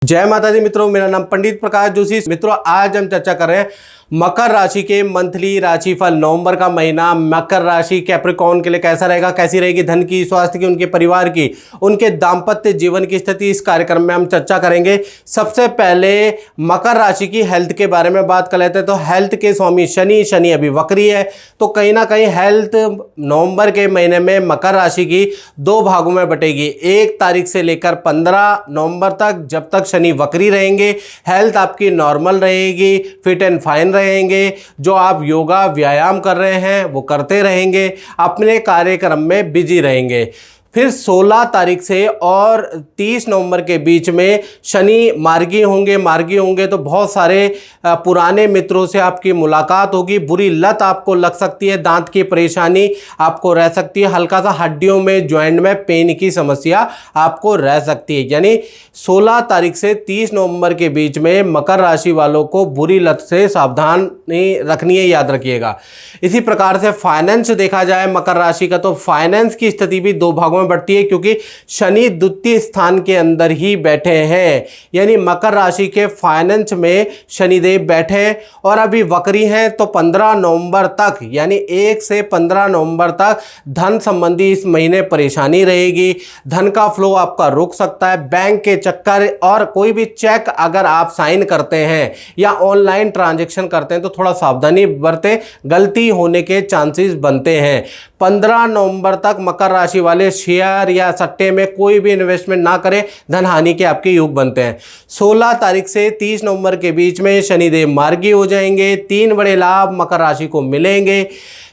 जय माता दी मित्रों, मेरा नाम पंडित प्रकाश जोशी। मित्रों, आज हम चर्चा कर रहे हैं मकर राशि के मंथली राशिफल। नवंबर का महीना मकर राशि कैप्रिकॉर्न के लिए कैसा रहेगा, कैसी रहेगी धन की, स्वास्थ्य की, उनके परिवार की, उनके दाम्पत्य जीवन की स्थिति, इस कार्यक्रम में हम चर्चा करेंगे। सबसे पहले मकर राशि की हेल्थ के बारे में बात कर लेते हैं। तो हेल्थ के स्वामी शनि अभी वक्री है, तो कहीं ना कहीं हेल्थ नवंबर के महीने में मकर राशि की दो भागों में बटेगी। 1 तारीख से लेकर 15 नवंबर तक, जब तक शनि वक्री रहेंगे, हेल्थ आपकी नॉर्मल रहेगी, फिट एंड फाइन रहेंगे। जो आप योगा व्यायाम कर रहे हैं वो करते रहेंगे, अपने कार्यक्रम में बिजी रहेंगे। फिर 16 तारीख से और 30 नवंबर के बीच में शनि मार्गी होंगे तो बहुत सारे पुराने मित्रों से आपकी मुलाकात होगी। बुरी लत आपको लग सकती है, दांत की परेशानी आपको रह सकती है, हल्का सा हड्डियों में जॉइंट में पेन की समस्या आपको रह सकती है। यानी 16 तारीख से 30 नवंबर के बीच में मकर राशि वालों को बुरी लत से सावधानी रखनी है, याद रखिएगा। इसी प्रकार से फाइनेंस देखा जाए मकर राशि का, तो फाइनेंस की स्थिति भी दो भागों में बढ़ती है, क्योंकि शनि द्वितीय स्थान के अंदर ही बैठे हैं। यानी मकर राशि के फाइनेंस में शनिदेव बैठे हैं और अभी वक्री हैं। तो 15 नवंबर तक, यानी 1 से 15 नवंबर तक धन संबंधी इस महीने परेशानी रहेगी। धन का फ्लो आपका रुक सकता है। बैंक के चक्कर और कोई भी चेक अगर आप साइन करते हैं या ऑनलाइन ट्रांजैक्शन करते हैं तो थोड़ा सावधानी बरतें, गलती होने के चांसेस बनते हैं। 15 नवंबर तक मकर राशि वाले शेयर या सट्टे में कोई भी इन्वेस्टमेंट ना करें, धन हानि के आपके योग बनते हैं। 16 तारीख से 30 नवंबर के बीच में शनिदेव मार्गी हो जाएंगे। 3 बड़े लाभ मकर राशि को मिलेंगे।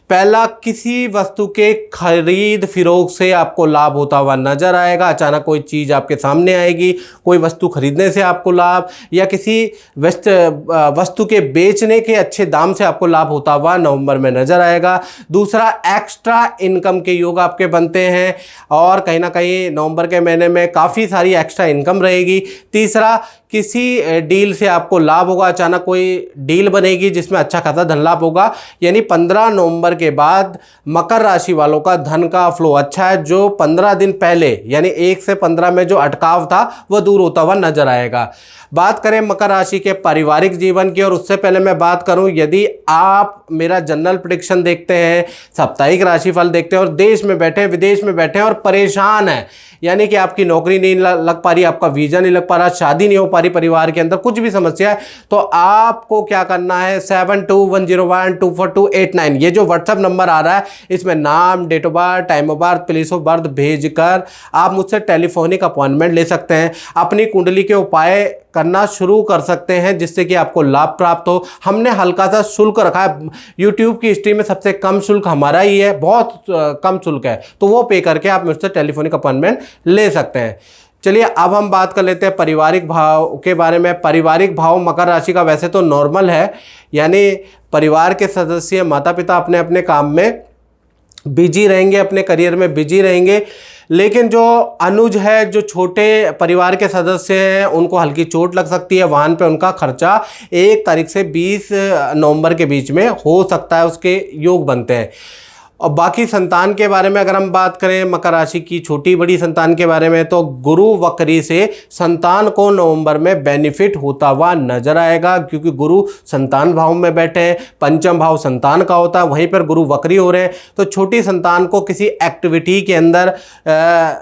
पहला, किसी वस्तु के खरीद फिरोख से आपको लाभ होता हुआ नजर आएगा। अचानक कोई चीज़ आपके सामने आएगी, कोई वस्तु खरीदने से आपको लाभ, या किसी वस्तु के बेचने के अच्छे दाम से आपको लाभ होता हुआ नवंबर में नजर आएगा। दूसरा, एक्स्ट्रा इनकम के योग आपके बनते हैं और कहीं ना कहीं नवंबर के महीने में काफ़ी सारी एक्स्ट्रा इनकम रहेगी। तीसरा, किसी डील से आपको लाभ होगा, अचानक कोई डील बनेगी जिसमें अच्छा खासा धन लाभ होगा। यानी 15 नवंबर के बाद मकर राशि वालों का धन का फ्लो अच्छा है। जो 15 दिन पहले यानी 1 से 15 में जो अटकाव था वह दूर होता हुआ नजर आएगा। बात करें मकर राशि के पारिवारिक जीवन की, और उससे पहले मैं बात करूं, यदि आप मेरा जनरल प्रेडिक्शन देखते हैं, साप्ताहिक राशिफल देखते हैं और देश में बैठे हैं, विदेश में बैठे हैं और परेशान हैं, यानी कि आपकी नौकरी नहीं लग पा रही, आपका वीज़ा नहीं लग पा रहा, शादी नहीं हो पा रही, परिवार के अंदर कुछ भी समस्या है, तो आपको क्या करना है, 7210124289 ये जो व्हाट्सएप नंबर आ रहा है, इसमें नाम, date of birth, time of birth, place of birth भेजकर आप मुझसे टेलीफोनिक अपॉइंटमेंट ले सकते हैं। अपनी कुंडली के उपाय करना शुरू कर सकते हैं जिससे कि आपको लाभ प्राप्त हो। हमने हल्का सा शुल्क रखा है, यूट्यूब की हिस्ट्री में सबसे कम शुल्क हमारा ही है, बहुत कम शुल्क है, तो वो पे करके आप मुझसे टेलीफोनिक अपॉइंटमेंट ले सकते हैं। चलिए अब हम बात कर लेते हैं पारिवारिक भाव के बारे में। पारिवारिक भाव मकर राशि का वैसे तो नॉर्मल है, यानी परिवार के सदस्य, माता पिता अपने अपने काम में बिजी रहेंगे, अपने करियर में बिजी रहेंगे। लेकिन जो अनुज है, जो छोटे परिवार के सदस्य हैं, उनको हल्की चोट लग सकती है। वाहन पे उनका खर्चा 1 तारीख से 20 नवंबर के बीच में हो सकता है, उसके योग बनते हैं। और बाकी संतान के बारे में अगर हम बात करें मकर राशि की छोटी बड़ी संतान के बारे में, तो गुरु वक्री से संतान को नवंबर में बेनिफिट होता हुआ नजर आएगा, क्योंकि गुरु संतान भाव में बैठे हैं, पंचम भाव संतान का होता है, वहीं पर गुरु वक्री हो रहे हैं। तो छोटी संतान को किसी एक्टिविटी के अंदर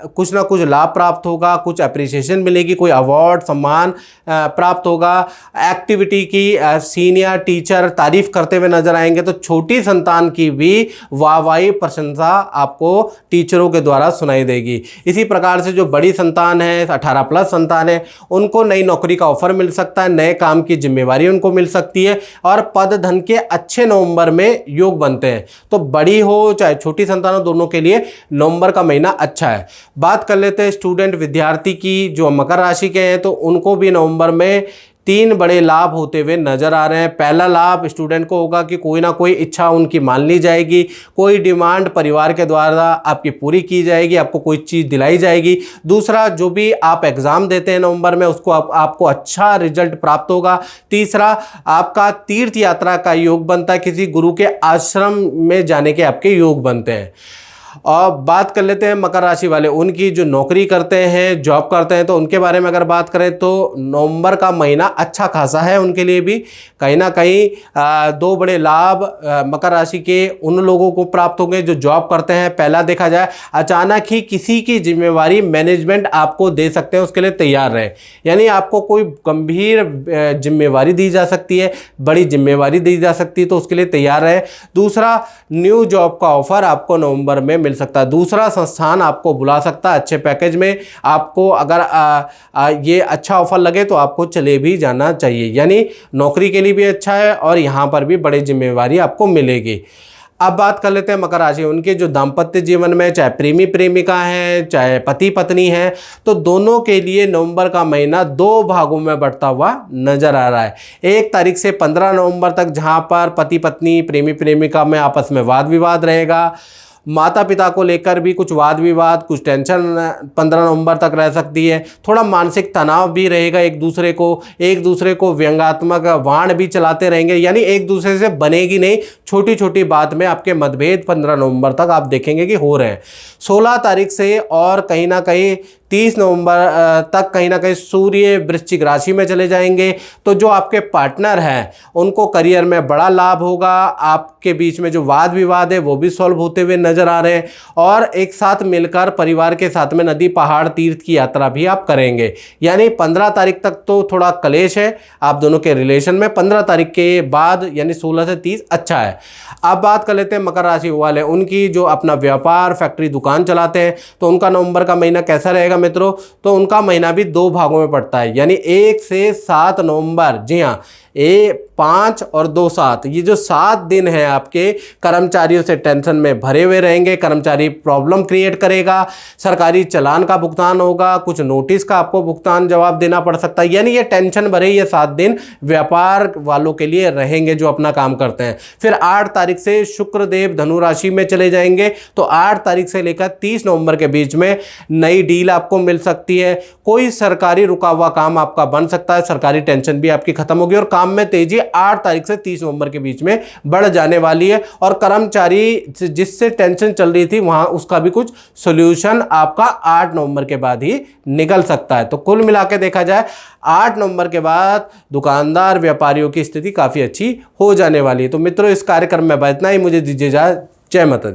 कुछ ना कुछ लाभ प्राप्त होगा, कुछ अप्रिसिएशन मिलेगी, कोई अवार्ड सम्मान प्राप्त होगा। एक्टिविटी की सीनियर टीचर तारीफ करते हुए नजर आएंगे। तो छोटी संतान की भी वाहवाही प्रशंसा आपको टीचरों के द्वारा सुनाई देगी। इसी प्रकार से जो बड़ी संतान है, 18+ संतान है, उनको नई नौकरी का ऑफर मिल सकता है, नए काम की जिम्मेवारी उनको मिल सकती है और पद धन के अच्छे नवंबर में योग बनते हैं। तो बड़ी हो चाहे छोटी संतान हो, दोनों के लिए नवंबर का महीना अच्छा है। बात कर लेते हैं स्टूडेंट विद्यार्थी की, जो मकर राशि के हैं, तो उनको भी नवंबर में 3 बड़े लाभ होते हुए नजर आ रहे हैं। पहला लाभ स्टूडेंट को होगा कि कोई ना कोई इच्छा उनकी मान ली जाएगी, कोई डिमांड परिवार के द्वारा आपकी पूरी की जाएगी, आपको कोई चीज़ दिलाई जाएगी। दूसरा, जो भी आप एग्ज़ाम देते हैं नवंबर में, उसको आपको अच्छा रिजल्ट प्राप्त होगा। तीसरा, आपका तीर्थ यात्रा का योग बनता है, किसी गुरु के आश्रम में जाने के आपके योग बनते हैं। और बात कर लेते हैं मकर राशि वाले, उनकी जो नौकरी करते हैं, जॉब करते हैं, तो उनके बारे में अगर बात करें तो नवंबर का महीना अच्छा खासा है उनके लिए भी। कहीं ना कहीं दो बड़े लाभ मकर राशि के उन लोगों को प्राप्त होंगे जो जॉब करते हैं। पहला देखा जाए, अचानक ही किसी की जिम्मेवारी मैनेजमेंट आपको दे सकते हैं, उसके लिए तैयार रहे। यानी आपको कोई गंभीर जिम्मेवारी दी जा सकती है, बड़ी जिम्मेवारी दी जा सकती है, तो उसके लिए तैयार रहे। दूसरा, न्यू जॉब का ऑफर आपको नवंबर में मिल सकता है। दूसरा संस्थान आपको बुला सकता है अच्छे पैकेज में। आपको अगर ये अच्छा ऑफर लगे तो आपको चले भी जाना चाहिए। यानी नौकरी के लिए भी अच्छा है और यहाँ पर भी बड़ी जिम्मेवारी आपको मिलेगी। अब बात कर लेते हैं मकर राशि, उनके जो दाम्पत्य जीवन में चाहे प्रेमी प्रेमिका हैं, चाहे पति पत्नी हैं, तो दोनों के लिए नवंबर का महीना दो भागों में बढ़ता हुआ नजर आ रहा है। 1 तारीख से 15 नवंबर तक, जहां पर पति पत्नी प्रेमी प्रेमिका में आपस में वाद विवाद रहेगा। माता पिता को लेकर भी कुछ वाद विवाद, कुछ टेंशन 15 नवंबर तक रह सकती है। थोड़ा मानसिक तनाव भी रहेगा, एक दूसरे को व्यंग्यात्मक वाण भी चलाते रहेंगे। यानी एक दूसरे से बनेगी नहीं, छोटी छोटी बात में आपके मतभेद 15 नवंबर तक आप देखेंगे कि हो रहे हैं। 16 तारीख से और कहीं ना कहीं 30 नवंबर तक कहीं ना कहीं सूर्य वृश्चिक राशि में चले जाएंगे। तो जो आपके पार्टनर हैं उनको करियर में बड़ा लाभ होगा। आपके बीच में जो वाद विवाद है वो भी सॉल्व होते हुए नजर आ रहे हैं। और एक साथ मिलकर परिवार के साथ में नदी पहाड़ तीर्थ की यात्रा भी आप करेंगे। यानी 15 तारीख तक तो थोड़ा कलेश है आप दोनों के रिलेशन में। 15 तारीख के बाद यानी 16 से 30 अच्छा है। अब बात कर लेते हैं मकर राशि वाले, उनकी जो अपना व्यापार फैक्ट्री दुकान चलाते हैं, तो उनका नवंबर का महीना कैसा रहेगा मित्रों? तो उनका महीना भी 2 भागों में पड़ता है। यानी 1 से 7 नवंबर, जी हाँ, 5 और 2 7, ये जो 7 दिन हैं आपके कर्मचारियों से टेंशन में भरे हुए रहेंगे। कर्मचारी प्रॉब्लम क्रिएट करेगा, सरकारी चालान का भुगतान होगा, कुछ नोटिस का आपको भुगतान जवाब देना पड़ सकता है। यानी ये टेंशन भरे ये 7 दिन व्यापार वालों के लिए रहेंगे जो अपना काम करते हैं। फिर 8 तारीख से शुक्रदेव धनु राशि में चले जाएंगे। तो 8 तारीख से लेकर 30 नवंबर के बीच में नई डील आपको मिल सकती है। कोई सरकारी रुका हुआ काम आपका बन सकता है, सरकारी टेंशन भी आपकी खत्म होगी और काम में तेजी 8 तारीख से 30 नवंबर के बीच में बढ़ जाने वाली है। और कर्मचारी जिससे टेंशन चल रही थी वहां उसका भी कुछ सॉल्यूशन आपका 8 नवंबर के बाद ही निकल सकता है। तो कुल मिला के देखा जाए 8 नवंबर के बाद दुकानदार व्यापारियों की स्थिति काफी अच्छी हो जाने वाली है। तो मित्रों, इस कार्यक्रम में इतना ही। मुझे दीजिए इजाजत। जय माता दी।